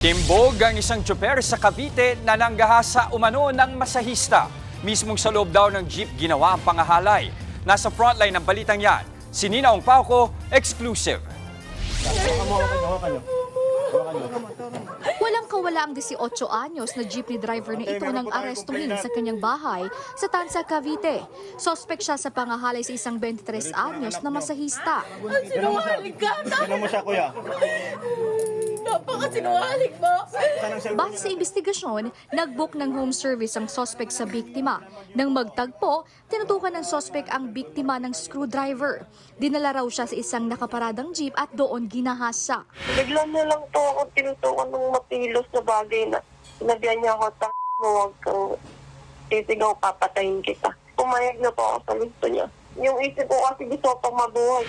Timbog ang isang tsuper sa Cavite na nanggahasa umano ng masahista. Mismong sa loob daw ng jeep ginawa ang pangahalay. Nasa frontline ng balitang yan, si Nina Ongpauco, exclusive. Walang kawala ang 18 anyos na jeepney driver na ito nang arestuhin sa kanyang bahay sa Tanza, Cavite. Sospek siya sa pangahalay sa isang 23 anyos na masahista. Sinungaling ka! Tignan mo siya, kuya. Napaka-sinungaling mo! Base sa investigasyon, nag-book ng home service ang sospek sa biktima. Nang magtagpo, tinutukan ng sospek ang biktima ng screwdriver. Dinala raw siya sa isang nakaparadang jeep at doon ginahasa. Bigla na lang po ako tinutukan ng matilos na bagay na sinabihan niya ako, mo, huwag kang titigaw, papatayin kita. Pumayag na po ako sa gusto niya. Yung isip ko kasi gusto ko pang mabuhay.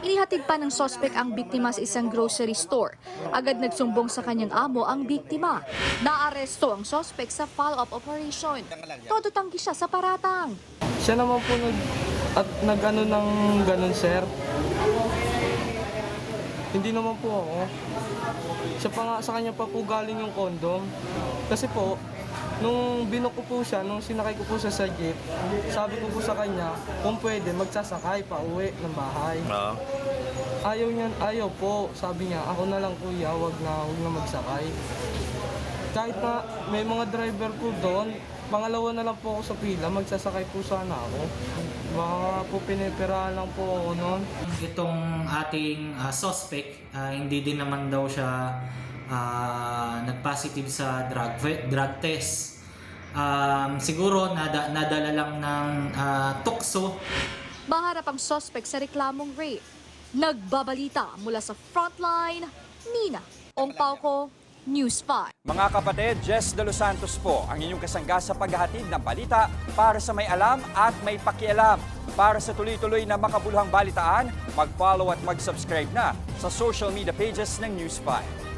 Inihatid pa ng sospek ang biktima sa isang grocery store. Agad nagsumbong sa kanyang amo ang biktima. Naaresto ang sospek sa follow-up operation. Todo tanggi siya sa paratang. Siya naman po nag-ano ng ganun, sir. Hindi naman po ako. Siya pa nga, sa kanya pa po galing yung condom. Kasi po, nung binok ko po siya, nung sinakay ko po siya sa jeep, sabi ko po sa kanya, kung pwede, magsasakay pa uwi ng bahay. Ayaw po. Sabi niya, ako na lang kuya, wag na magsakay. Kahit na may mga driver po doon, pangalawa na lang po ako sa pila, magsasakay po sana ako. Baka po pinipirahan lang po ako noon. Itong ating suspect, hindi din naman daw siya nag-positive sa drug test. Siguro nadala lang ng tukso. Maharap ang sospek sa reklamong rape. Nagbabalita mula sa frontline, Nina Ongpauco, News 5. Mga kapatid, Jess De Los Santos po ang inyong kasangga sa paghahatid ng balita para sa may alam at may pakialam. Para sa tuloy-tuloy na makabuluhang balitaan, mag-follow at mag-subscribe na sa social media pages ng News 5.